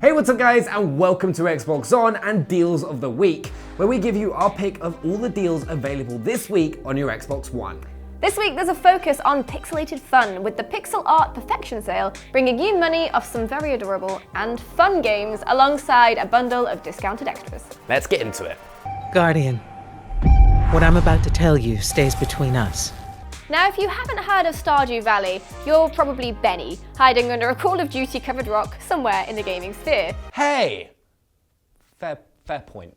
Hey, what's up guys, and welcome to Xbox On and Deals of the Week, where we give you our pick of all the deals available this week on your Xbox One. This week there's a focus on pixelated fun with the Pixel Art Perfection Sale, bringing you money off some very adorable and fun games alongside a bundle of discounted extras. Let's get into it. Guardian, what I'm about to tell you stays between us. Now, if you haven't heard of Stardew Valley, you're probably Benny, hiding under a Call of Duty covered rock somewhere in the gaming sphere. Hey! Fair point.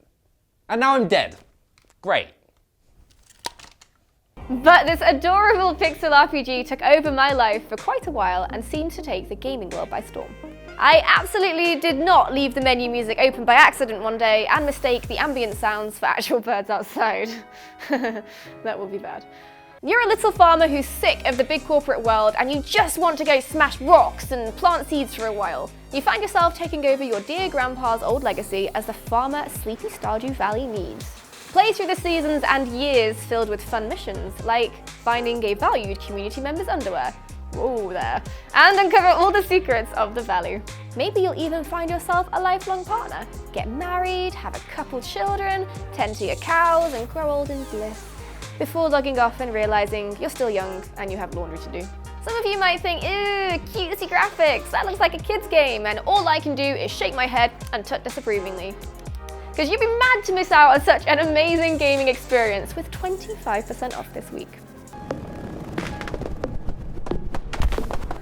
And now I'm dead. Great. But this adorable pixel RPG took over my life for quite a while and seemed to take the gaming world by storm. I absolutely did not leave the menu music open by accident one day and mistake the ambient sounds for actual birds outside. That would be bad. You're a little farmer who's sick of the big corporate world and you just want to go smash rocks and plant seeds for a while. You find yourself taking over your dear grandpa's old legacy as the farmer sleepy Stardew Valley needs. Play through the seasons and years filled with fun missions, like finding a valued community member's underwear. Whoa there. And uncover all the secrets of the valley. Maybe you'll even find yourself a lifelong partner. Get married, have a couple children, tend to your cows and grow old in bliss, before logging off and realizing you're still young and you have laundry to do. Some of you might think, ew, cutesy graphics, that looks like a kid's game, and all I can do is shake my head and tut disapprovingly. Because you'd be mad to miss out on such an amazing gaming experience with 25% off this week.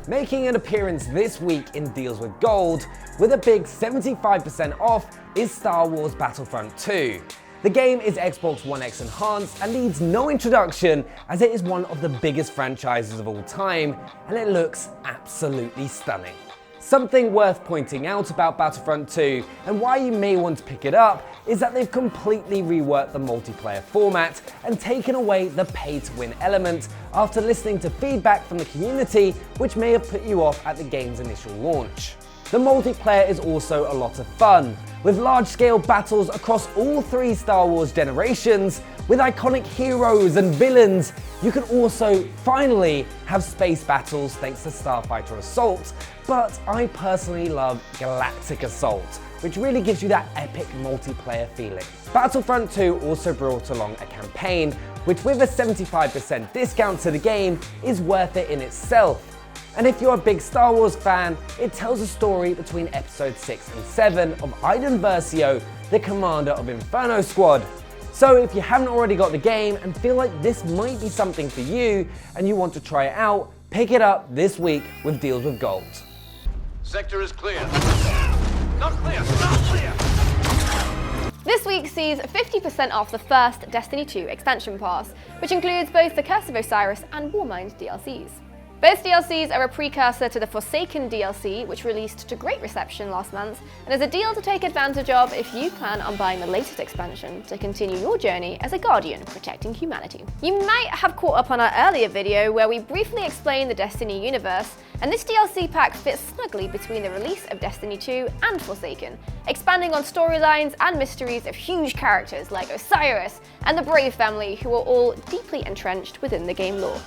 Making an appearance this week in Deals with Gold, with a big 75% off, is Star Wars Battlefront 2. The game is Xbox One X enhanced and needs no introduction as it is one of the biggest franchises of all time, and it looks absolutely stunning. Something worth pointing out about Battlefront 2 and why you may want to pick it up is that they've completely reworked the multiplayer format and taken away the pay-to-win element after listening to feedback from the community, which may have put you off at the game's initial launch. The multiplayer is also a lot of fun, with large-scale battles across all three Star Wars generations, with iconic heroes and villains. You can also, finally, have space battles thanks to Starfighter Assault, but I personally love Galactic Assault, which really gives you that epic multiplayer feeling. Battlefront 2 also brought along a campaign, which with a 75% discount to the game is worth it in itself. And if you're a big Star Wars fan, it tells a story between episodes 6 and 7 of Iden Versio, the commander of Inferno Squad. So if you haven't already got the game and feel like this might be something for you and you want to try it out, pick it up this week with Deals with Gold. Sector is clear. Not clear, not clear! This week sees 50% off the first Destiny 2 expansion pass, which includes both the Curse of Osiris and Warmind DLCs. Both DLCs are a precursor to the Forsaken DLC, which released to great reception last month, and is a deal to take advantage of if you plan on buying the latest expansion to continue your journey as a Guardian protecting humanity. You might have caught up on our earlier video where we briefly explained the Destiny universe, and this DLC pack fits snugly between the release of Destiny 2 and Forsaken, expanding on storylines and mysteries of huge characters like Osiris and the Brave family, who are all deeply entrenched within the game lore.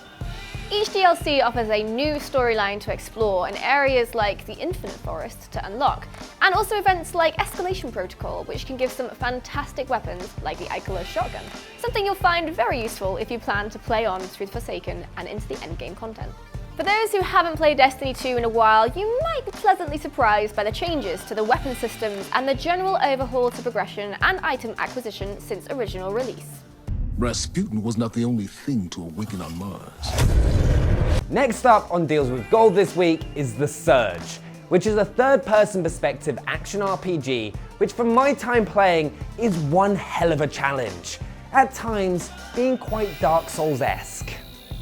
Each DLC offers a new storyline to explore and areas like the Infinite Forest to unlock, and also events like Escalation Protocol, which can give some fantastic weapons like the Ikelos shotgun, something you'll find very useful if you plan to play on through Forsaken and into the endgame content. For those who haven't played Destiny 2 in a while, you might be pleasantly surprised by the changes to the weapon systems and the general overhaul to progression and item acquisition since original release. Rasputin was not the only thing to awaken on Mars. Next up on Deals with Gold this week is The Surge, which is a third-person perspective action RPG, which from my time playing is one hell of a challenge, at times being quite Dark Souls-esque.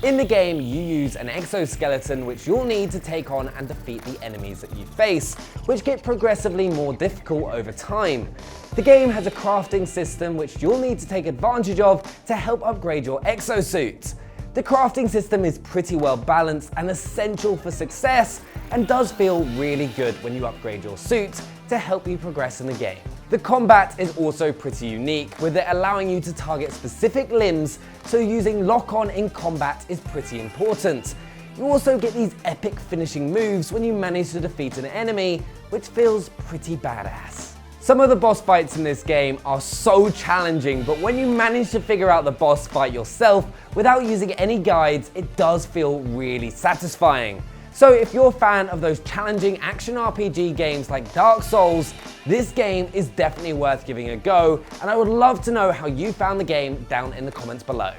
In the game, you use an exoskeleton which you'll need to take on and defeat the enemies that you face, which get progressively more difficult over time. The game has a crafting system which you'll need to take advantage of to help upgrade your exosuit. The crafting system is pretty well balanced and essential for success, and does feel really good when you upgrade your suit to help you progress in the game. The combat is also pretty unique, with it allowing you to target specific limbs, so using lock-on in combat is pretty important. You also get these epic finishing moves when you manage to defeat an enemy, which feels pretty badass. Some of the boss fights in this game are so challenging, but when you manage to figure out the boss fight yourself without using any guides, it does feel really satisfying. So if you're a fan of those challenging action RPG games like Dark Souls, this game is definitely worth giving a go, and I would love to know how you found the game down in the comments below.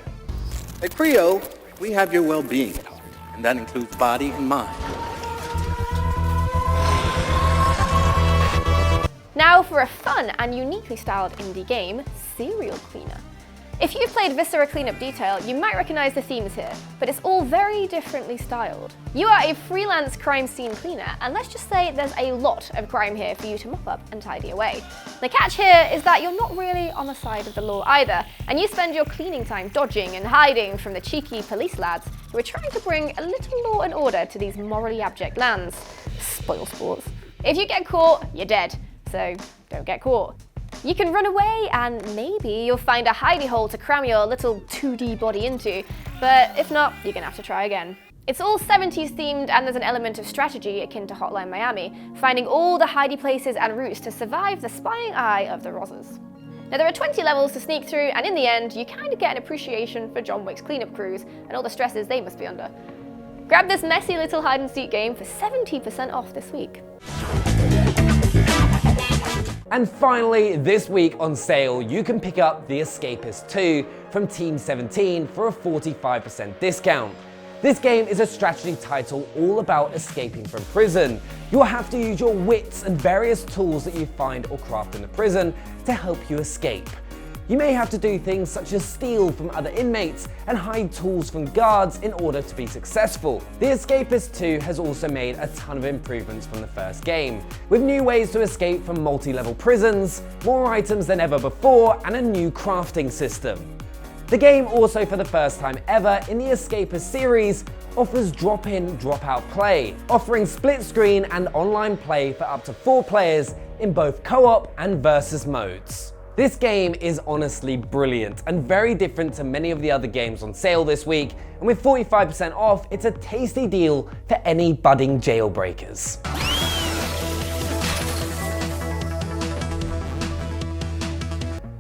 At Creo, we have your well-being at heart, and that includes body and mind. Now for a fun and uniquely styled indie game, Serial Cleaner. If you've played Viscera Cleanup Detail, you might recognize the themes here, but it's all very differently styled. You are a freelance crime scene cleaner, and let's just say there's a lot of crime here for you to mop up and tidy away. The catch here is that you're not really on the side of the law either, and you spend your cleaning time dodging and hiding from the cheeky police lads who are trying to bring a little law and order to these morally abject lands. Spoil sports. If you get caught, you're dead, so don't get caught. You can run away and maybe you'll find a hidey hole to cram your little 2D body into, but if not, you're gonna have to try again. It's all 70s themed and there's an element of strategy akin to Hotline Miami, finding all the hidey places and routes to survive the spying eye of the Rozzers. Now there are 20 levels to sneak through, and in the end, you kind of get an appreciation for John Wick's cleanup crews and all the stresses they must be under. Grab this messy little hide-and-seek game for 70% off this week. And finally, this week on sale, you can pick up The Escapists 2 from Team 17 for a 45% discount. This game is a strategy title all about escaping from prison. You'll have to use your wits and various tools that you find or craft in the prison to help you escape. You may have to do things such as steal from other inmates and hide tools from guards in order to be successful. The Escapists 2 has also made a ton of improvements from the first game, with new ways to escape from multi-level prisons, more items than ever before, and a new crafting system. The game also, for the first time ever in the Escapists series, offers drop-in, drop-out play, offering split screen and online play for up to 4 players in both co-op and versus modes. This game is honestly brilliant and very different to many of the other games on sale this week, and with 45% off, it's a tasty deal for any budding jailbreakers.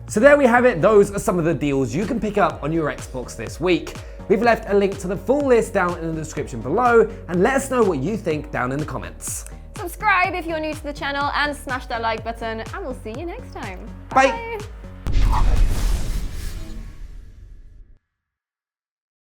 So there we have it, those are some of the deals you can pick up on your Xbox this week. We've left a link to the full list down in the description below, and let us know what you think down in the comments. Subscribe if you're new to the channel and smash that like button, and we'll see you next time. Bye.